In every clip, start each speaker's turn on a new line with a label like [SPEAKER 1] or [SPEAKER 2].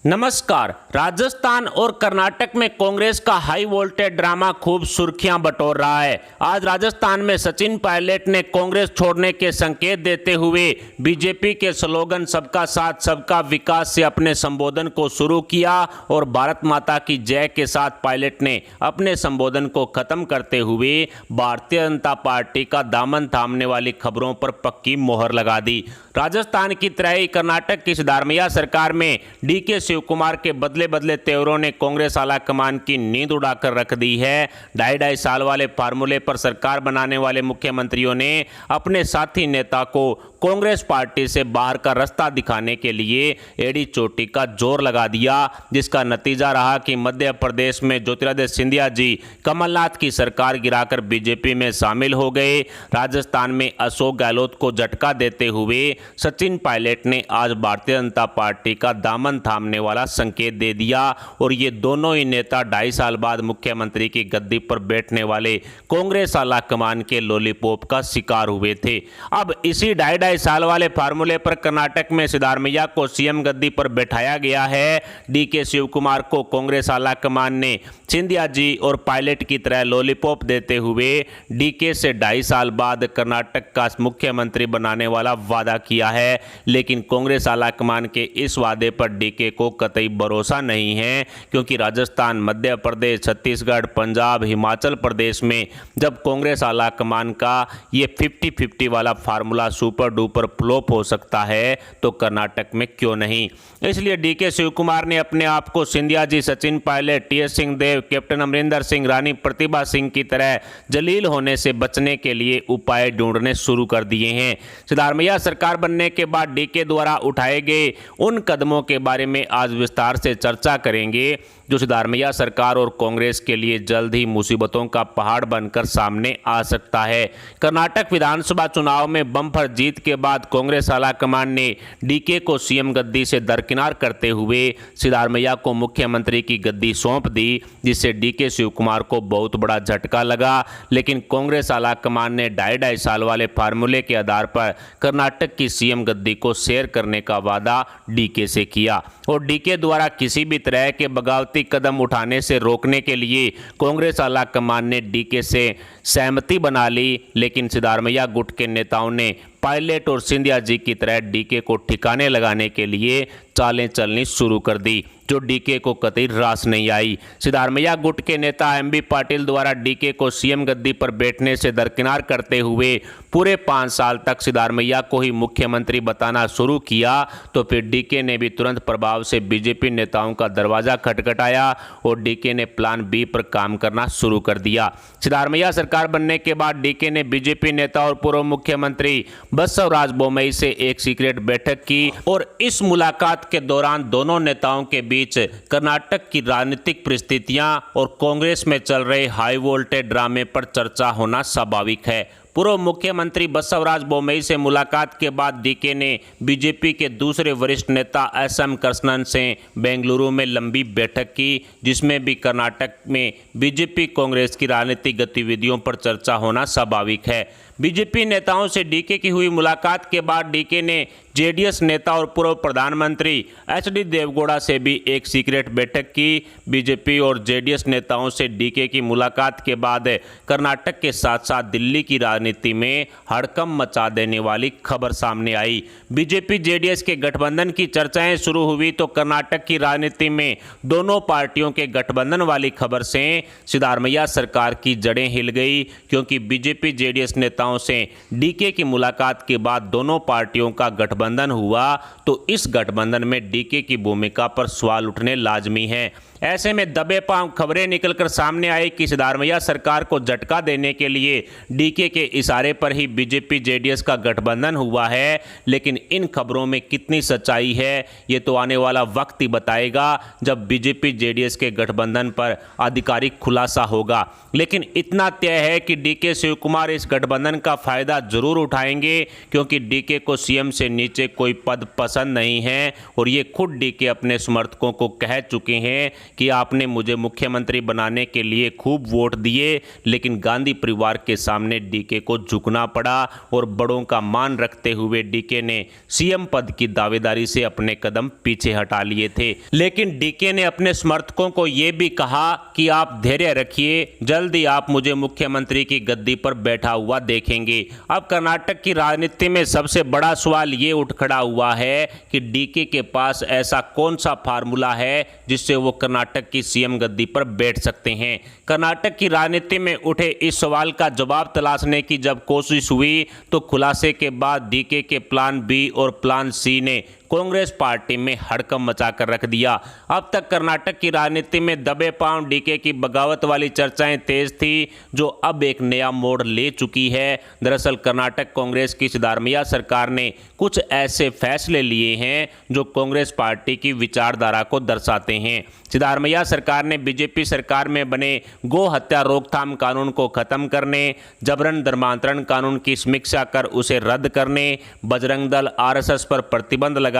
[SPEAKER 1] नमस्कार। राजस्थान और कर्नाटक में कांग्रेस का हाई वोल्टेज ड्रामा खूब सुर्खियां बटोर रहा है। आज राजस्थान में सचिन पायलट ने कांग्रेस छोड़ने के संकेत देते हुए बीजेपी के स्लोगन सबका साथ सबका विकास से अपने संबोधन को शुरू किया और भारत माता की जय के साथ पायलट ने अपने संबोधन को खत्म करते हुए भारतीय जनता पार्टी का दामन थामने वाली खबरों पर पक्की मोहर लगा दी। राजस्थान की तरह ही कर्नाटक की सिद्धारमैया सरकार में डीके शिव कुमार के बदले बदले तेवरों ने कांग्रेस आला कमान की नींद उड़ाकर रख दी है। ढाई साल वाले फार्मूले पर सरकार बनाने वाले मुख्यमंत्रियों ने अपने साथी नेता को कांग्रेस पार्टी से बाहर का रास्ता दिखाने के लिए एड़ी चोटी का जोर लगा दिया, जिसका नतीजा रहा कि मध्य प्रदेश में ज्योतिरादित्य सिंधिया जी कमलनाथ की सरकार गिराकर बीजेपी में शामिल हो गए। राजस्थान में अशोक गहलोत को झटका देते हुए सचिन पायलट ने आज भारतीय जनता पार्टी का दामन थामने वाला संकेत दे दिया और ये दोनों ही नेता 2.5 साल बाद मुख्यमंत्री की गद्दी पर बैठने वाले कांग्रेस आला कमान के लॉलीपॉप का शिकार हुए थे। अब इसी 2.5 साल वाले फार्मूले पर कर्नाटक में सिद्धारमैया को सीएम गद्दी पर बैठाया गया है। डीके शिव कुमार को कांग्रेस आला कमान ने सिंधिया जी और पायलट की तरह लॉलीपॉप देते हुए डीके से 2.5 साल बाद कर्नाटक का मुख्यमंत्री बनाने वाला वादा किया है, लेकिन कांग्रेस आला कमान के इस वादे पर डीके को कतई भरोसा नहीं है, क्योंकि राजस्थान, मध्य प्रदेश, छत्तीसगढ़, पंजाब, हिमाचल प्रदेश में जब कांग्रेस आला कमान का ये 50-50 वाला फार्मूला सुपर डुपर फ्लॉप हो सकता है तो कर्नाटक में क्यों नहीं। इसलिए डीके शिव कुमार ने अपने आप को सिंधिया जी, सचिन पायलट, टीएस सिंहदेव, कैप्टन अमरिंदर सिंह, रानी प्रतिभा सिंह की तरह जलील होने से बचने के लिए उपाय ढूंढने शुरू कर दिए हैं। सिद्धारमैया सरकार बनने के बाद डीके द्वारा उठाए गए उन कदमों के बारे में आज विस्तार से चर्चा करेंगे जो सिद्धारमैया सरकार और कांग्रेस के लिए जल्द ही मुसीबतों का पहाड़ बनकर सामने आ सकता है। कर्नाटक विधानसभा चुनाव में बम्पर जीत के बाद कांग्रेस आला कमान ने डीके को सीएम गद्दी से दरकिनार करते हुए सिद्धारमैया को मुख्यमंत्री की गद्दी सौंप दी, जिससे डीके शिव कुमार को बहुत बड़ा झटका लगा। लेकिन कांग्रेस आला कमान ने 2.5 साल वाले फार्मूले के आधार पर कर्नाटक की सीएम गद्दी को शेयर करने का वादा डीके से किया और डीके द्वारा किसी भी तरह के बगावती कदम उठाने से रोकने के लिए कांग्रेस आला कमान ने डीके से सहमति बना ली। लेकिन सिद्धारमैया गुट के नेताओं ने पायलट और सिंधिया जी की तरह डीके को ठिकाने लगाने के लिए चालें चलनी शुरू कर दी, जो डीके को कतई रास नहीं आई। सिद्धारमैया गुट के नेता एमबी पाटिल द्वारा डीके को सीएम गद्दी पर बैठने से दरकिनार करते हुए पूरे 5 साल तक सिद्धारमैया को ही मुख्यमंत्री बताना शुरू किया, तो फिर डीके ने भी तुरंत प्रभाव से बीजेपी नेताओं का दरवाजा खटखटाया और डीके ने प्लान बी पर काम करना शुरू कर दिया। सिद्धारमैया सरकार बनने के बाद डीके ने बीजेपी नेता और पूर्व मुख्यमंत्री बसवराज बोम्मई से एक सीक्रेट बैठक की और इस मुलाकात के दौरान दोनों नेताओं के बीच कर्नाटक की राजनीतिक परिस्थितियां और कांग्रेस में चल रहे हाई वोल्टेज ड्रामे पर चर्चा होना स्वाभाविक है। पूर्व मुख्यमंत्री बसवराज बोम्मई से मुलाकात के बाद डीके ने बीजेपी के दूसरे वरिष्ठ नेता एसएम कृष्णन से बेंगलुरु में लंबी बैठक की, जिसमें भी कर्नाटक में बीजेपी कांग्रेस की राजनीतिक गतिविधियों पर चर्चा होना स्वाभाविक है। बीजेपी नेताओं से डीके की हुई मुलाकात के बाद डीके ने जेडीएस नेता और पूर्व प्रधानमंत्री एचडी देवगौड़ा से भी एक सीक्रेट बैठक की। बीजेपी और जेडीएस नेताओं से डीके की मुलाकात के बाद कर्नाटक के साथ साथ दिल्ली की राजनीति में हड़कंप मचा देने वाली खबर सामने आई। बीजेपी जेडीएस के गठबंधन की चर्चाएं शुरू हुई तो कर्नाटक की राजनीति में दोनों पार्टियों के गठबंधन वाली खबर से सिद्धारमैया सरकार की जड़ें हिल गई, क्योंकि बीजेपी जेडीएस नेताओं से डीके की मुलाकात के बाद दोनों पार्टियों का गठबंधन हुआ, तो इस गठबंधन में डीके की भूमिका पर सवाल उठने लाजमी है। ऐसे में दबे पांव खबरें निकलकर सामने आई कि सिद्धारमैया सरकार को झटका देने के लिए डीके के इशारे पर ही बीजेपी जेडीएस का गठबंधन हुआ है। लेकिन इन खबरों में कितनी सच्चाई है ये तो आने वाला वक्त ही बताएगा, जब बीजेपी जेडीएस के गठबंधन पर आधिकारिक खुलासा होगा। लेकिन इतना तय है कि डीके शिव कुमार इस गठबंधन का फायदा जरूर उठाएंगे, क्योंकि डीके को सीएम से नीचे कोई पद पसंद नहीं है और ये खुद डीके अपने समर्थकों को कह चुके हैं कि आपने मुझे मुख्यमंत्री बनाने के लिए खूब वोट दिए, लेकिन गांधी परिवार के सामने डीके को झुकना पड़ा और बड़ों का मान रखते हुए डीके ने सीएम पद की दावेदारी से अपने कदम पीछे हटा लिए थे। लेकिन डीके ने अपने समर्थकों को यह भी कहा कि आप धैर्य रखिए, जल्द ही आप मुझे मुख्यमंत्री की गद्दी पर बैठा हुआ देखेंगे। अब कर्नाटक की राजनीति में सबसे बड़ा सवाल ये उठ खड़ा हुआ है कि डीके के पास ऐसा कौन सा फार्मूला है जिससे वो कर्नाटक की सीएम गद्दी पर बैठ सकते हैं। कर्नाटक की राजनीति में उठे इस सवाल का जवाब तलाशने की जब कोशिश हुई तो खुलासे के बाद डीके के प्लान बी और प्लान सी ने कांग्रेस पार्टी में हड़कंप मचाकर रख दिया। अब तक कर्नाटक की राजनीति में दबे पांव डीके की बगावत वाली चर्चाएं तेज थी, जो अब एक नया मोड़ ले चुकी है। दरअसल कर्नाटक कांग्रेस की सिद्धारमैया सरकार ने कुछ ऐसे फैसले लिए हैं जो कांग्रेस पार्टी की विचारधारा को दर्शाते हैं। सिद्धारमैया सरकार ने बीजेपी सरकार में बने गो हत्या रोकथाम कानून को खत्म करने, जबरन धर्मांतरण कानून की समीक्षा कर उसे रद्द करने, बजरंग दल आरएसएस पर प्रतिबंध लगाने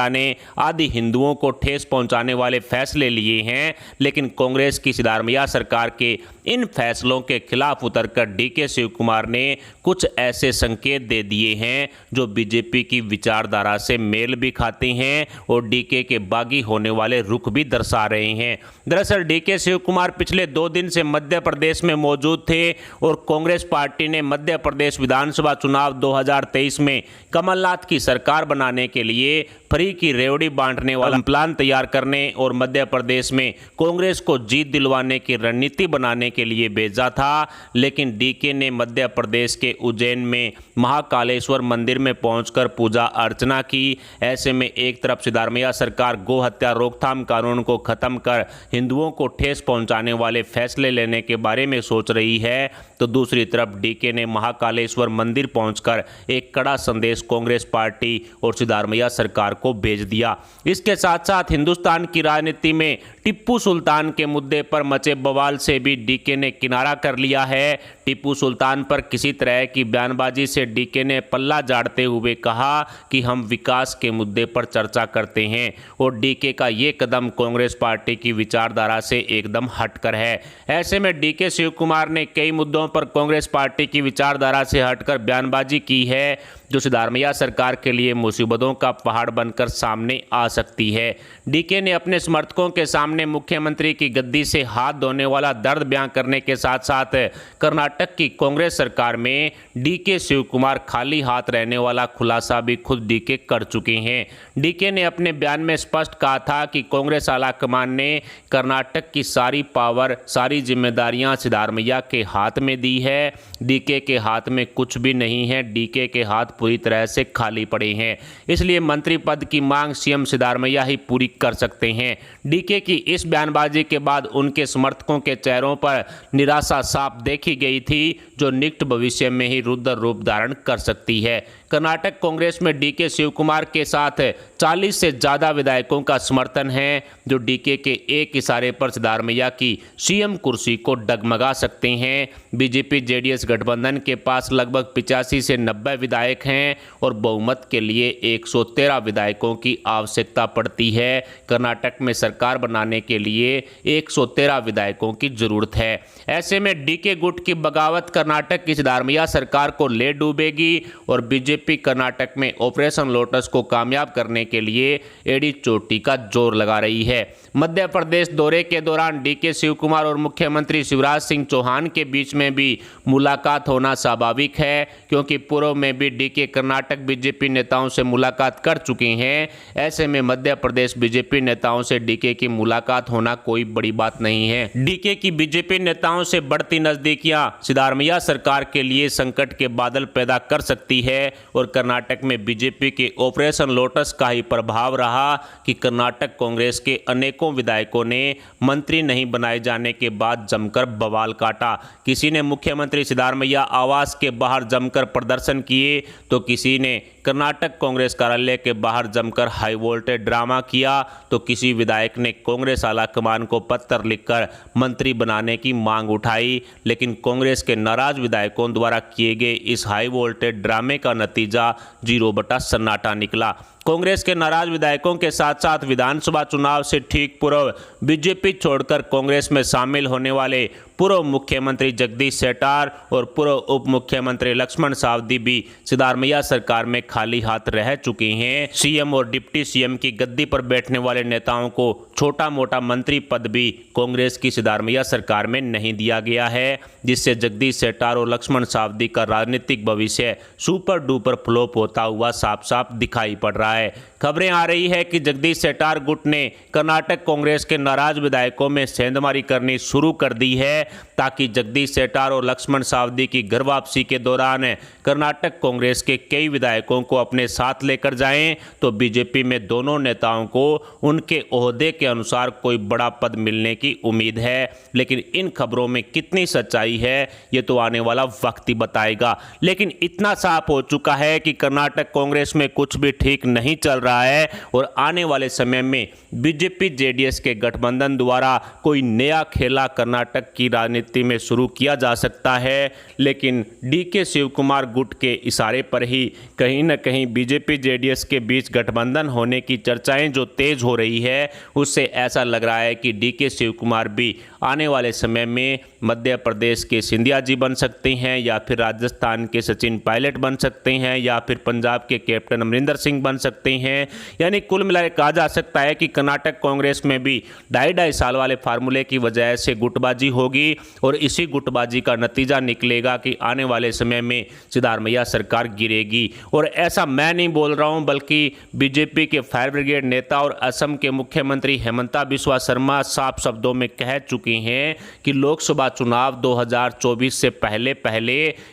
[SPEAKER 1] आदि हिंदुओं को ठेस पहुंचाने वाले फैसले लिए हैं। लेकिन कांग्रेस की सिद्धारमैया सरकार के इन फैसलों के खिलाफ उतरकर डीके शिव कुमार ने कुछ ऐसे संकेत दे दिए हैं जो बीजेपी की विचारधारा से मेल भी खाते हैं और डीके के बागी होने वाले रुख भी दर्शा रहे हैं। दरअसल डीके शिव कुमार पिछले 2 दिन से मध्य प्रदेश में मौजूद थे और कांग्रेस पार्टी ने मध्य प्रदेश विधानसभा चुनाव 2023 में कमलनाथ की सरकार बनाने के लिए फ्री की रेवड़ी बांटने वाला प्लान तैयार करने और मध्य प्रदेश में कांग्रेस को जीत दिलवाने की रणनीति बनाने के लिए भेजा था। लेकिन डीके ने मध्य प्रदेश के उज्जैन में महाकालेश्वर मंदिर में पहुंचकर पूजा अर्चना की। ऐसे में एक तरफ सिद्धारमैया सरकार गो हत्या रोकथाम कानून को खत्म कर हिंदुओं को ठेस पहुंचाने वाले फैसले लेने के बारे में सोच रही है, तो दूसरी तरफ डीके ने महाकालेश्वर मंदिर पहुंचकर एक कड़ा संदेश कांग्रेस पार्टी और सिद्धारमैया सरकार को भेज दिया। इसके साथ साथ हिंदुस्तान की राजनीति में टिप्पू सुल्तान के मुद्दे पर मचे बवाल से भी डीके ने किनारा कर लिया है। टिप्पू सुल्तान पर किसी तरह की बयानबाजी से डीके ने पल्ला झाड़ते हुए कहा कि हम विकास के मुद्दे पर चर्चा करते हैं और डीके का ये कदम कांग्रेस पार्टी की विचारधारा से एकदम हटकर है। ऐसे में डीके शिव कुमार ने कई मुद्दों पर कांग्रेस पार्टी की विचारधारा से हटकर बयानबाजी की है, जो सिद्धारमैया सरकार के लिए मुसीबतों का पहाड़ बनकर सामने आ सकती है। डीके ने अपने समर्थकों के सामने मुख्यमंत्री की गद्दी से हाथ धोने वाला दर्द बयां करने के साथ साथ कर्नाटक की कांग्रेस सरकार में डीके शिव कुमार खाली हाथ रहने वाला खुलासा भी खुद डीके कर चुके हैं। डीके ने अपने बयान में स्पष्ट कहा था कि कांग्रेस आलाकमान ने कर्नाटक की सारी पावर, सारी जिम्मेदारियां सिद्धारमैया के हाथ में दी है। डीके के हाथ में कुछ भी नहीं है, डीके के हाथ पूरी तरह से खाली पड़े हैं। इसलिए मंत्री पद की मांग सीएम सिद्धारमैया ही पूरी कर सकते हैं। डीके की इस बयानबाजी के बाद उनके समर्थकों के चेहरों पर निराशा साफ देखी गई थी, जो निकट भविष्य में ही रुद्र रूप धारण कर सकती है। कर्नाटक कांग्रेस में डीके शिव कुमार के साथ 40 से ज़्यादा विधायकों का समर्थन है, जो डीके के एक इशारे पर सिद्धारमैया की सीएम कुर्सी को डगमगा सकते हैं। बीजेपी जेडीएस गठबंधन के पास लगभग 85 से 90 विधायक हैं और बहुमत के लिए 113 विधायकों की आवश्यकता पड़ती है। कर्नाटक में सरकार बनाने के लिए 113 विधायकों की जरूरत है। ऐसे में डीके गुट की बगावत कर्नाटक की सिद्धारमैया सरकार को ले डूबेगी और बीजेपी कर्नाटक में ऑपरेशन लोटस को कामयाब करने के लिए एड़ी चोटी का जोर लगा रही है। मध्य प्रदेश दौरे के दौरान डीके शिव कुमार और मुख्यमंत्री शिवराज सिंह चौहान के बीच में भी मुलाकात होना स्वाभाविक है, क्योंकि पूर्व में भी डीके कर्नाटक बीजेपी नेताओं से मुलाकात कर चुके हैं। ऐसे में मध्य प्रदेश बीजेपी नेताओं से डीके की मुलाकात होना कोई बड़ी बात नहीं है। डीके की बीजेपी नेताओं से बढ़ती नजदीकियां सिद्धारमैया सरकार के लिए संकट के बादल पैदा कर सकती है और कर्नाटक में बीजेपी के ऑपरेशन लोटस का ही प्रभाव रहा कि कर्नाटक कांग्रेस के अनेकों विधायकों ने मंत्री नहीं बनाए जाने के बाद जमकर बवाल काटा। किसी ने मुख्यमंत्री सिद्धारमैया आवास के बाहर जमकर प्रदर्शन किए, तो किसी ने कर्नाटक कांग्रेस कार्यालय के बाहर जमकर हाई वोल्टेज ड्रामा किया, तो किसी विधायक ने कांग्रेस आलाकमान को पत्र लिखकर मंत्री बनाने की मांग उठाई। लेकिन कांग्रेस के नाराज विधायकों द्वारा किए गए इस हाई वोल्टेज ड्रामे का नतीजा 0 बटा सन्नाटा निकला। कांग्रेस के नाराज विधायकों के साथ साथ विधानसभा चुनाव से ठीक पूर्व बीजेपी छोड़कर कांग्रेस में शामिल होने वाले पूर्व मुख्यमंत्री जगदीश शेट्टार और पूर्व उप मुख्यमंत्री लक्ष्मण सावदी भी सिद्धारमैया सरकार में खाली हाथ रह चुके हैं। सीएम और डिप्टी सीएम की गद्दी पर बैठने वाले नेताओं को छोटा मोटा मंत्री पद भी कांग्रेस की सिद्धारमैया सरकार में नहीं दिया गया है, जिससे जगदीश शेट्टार और लक्ष्मण सावदी का राजनीतिक भविष्य सुपर डुपर फ्लॉप होता हुआ साफ साफ दिखाई पड़ रहा है। खबरें आ रही है कि जगदीश शेट्टार गुट ने कर्नाटक कांग्रेस के नाराज विधायकों में सेंधमारी करनी शुरू कर दी है, ताकि जगदीश शेट्टार और लक्ष्मण सावदी की घर वापसी के दौरान कर्नाटक कांग्रेस के कई विधायकों को अपने साथ लेकर जाएं, तो बीजेपी में दोनों नेताओं को उनके ओहदे के अनुसार कोई बड़ा पद मिलने की उम्मीद है। लेकिन इन खबरों में कितनी सच्चाई है ये तो आने वाला वक्त ही बताएगा। लेकिन इतना साफ हो चुका है कि कर्नाटक कांग्रेस में कुछ भी ठीक नहीं चल रहा है और आने वाले समय में बीजेपी जेडीएस के गठबंधन द्वारा कोई नया खेला कर्नाटक की राजनीति में शुरू किया जा सकता है। लेकिन डीके शिव कुमार गुट के इशारे पर ही कहीं न कहीं बीजेपी जेडीएस के बीच गठबंधन होने की चर्चाएं जो तेज हो रही है, उससे ऐसा लग रहा है कि डीके शिव कुमार भी आने वाले समय में मध्य प्रदेश के सिंधिया जी बन सकते हैं, या फिर राजस्थान के सचिन पायलट बन सकते हैं, या फिर पंजाब के कैप्टन अमरिंदर सिंह बन सकते हैं। यानी कुल मिलाकर कहा जा सकता है कि कर्नाटक कांग्रेस में भी 2.5 साल वाले फार्मूले की वजह से गुटबाजी होगी और इसी गुटबाजी का नतीजा निकलेगा कि आने वाले समय में सिद्धारमैया सरकार गिरेगी। और ऐसा मैं नहीं बोल रहा हूं, बल्कि बीजेपी के फायर ब्रिगेड नेता और असम के मुख्यमंत्री हेमंता बिस्वा शर्मा साफ शब्दों में कह चुके हैं कि लोकसभा चुनाव 2024 से पहले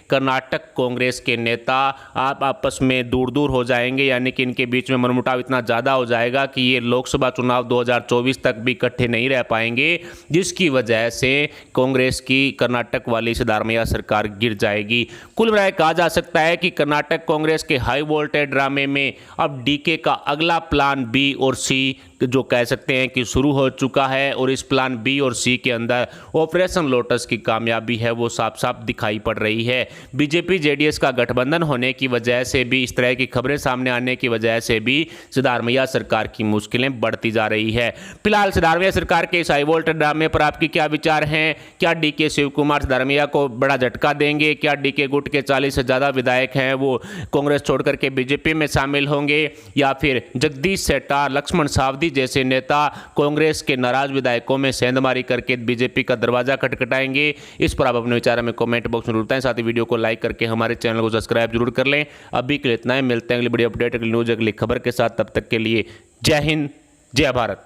[SPEAKER 1] कर्नाटक कांग्रेस के नेता आप आपस में दूर दूर हो जाएंगे, यानी कि इनके बीच में मनमुटाव इतना ज़्यादा हो जाएगा कि ये लोकसभा चुनाव 2024 तक भी इकट्ठे नहीं रह पाएंगे, जिसकी वजह से कांग्रेस की कर्नाटक वाली सिद्धारमैया सरकार गिर जाएगी। कुल मिलाकर कहा जा सकता है कि कर्नाटक कांग्रेस के हाई वोल्टेज ड्रामे में अब डीके का अगला प्लान बी और सी जो कह सकते हैं कि शुरू हो चुका है, और इस प्लान बी और सी के अंदर ऑपरेशन लोटस की कामयाबी है वो साफ साफ दिखाई पड़ रही है। बीजेपी जेडीएस का गठबंधन होने की वजह से भी, इस तरह की खबरें सामने आने की वजह से भी सिद्धारमैया सरकार की मुश्किलें बढ़ती जा रही है। फिलहाल सिद्धारमैया सरकार के इस हाई वोल्टेज ड्रामे पर आपके क्या विचार हैं? क्या डीके शिव कुमार सिद्धारमैया को बड़ा झटका देंगे? क्या डीके गुट के 40 से ज़्यादा विधायक हैं वो कांग्रेस छोड़कर के बीजेपी में शामिल होंगे, या फिर जगदीश शेट्टार, लक्ष्मण सावदी जैसे नेता कांग्रेस के नाराज विधायकों में सेंधमारी करके बीजेपी का दरवाजा खटखटाएंगे? इस पर आप अपने विचार हमें कमेंट बॉक्स में जरूर बताएं। साथ ही वीडियो को लाइक करके हमारे चैनल को सब्सक्राइब जरूर कर लें। अभी के लिए इतना ही, मिलते हैं अगली बड़ी अपडेट, अगली न्यूज, अगली खबर के साथ। तब तक के लिए जय हिंद, जय भारत।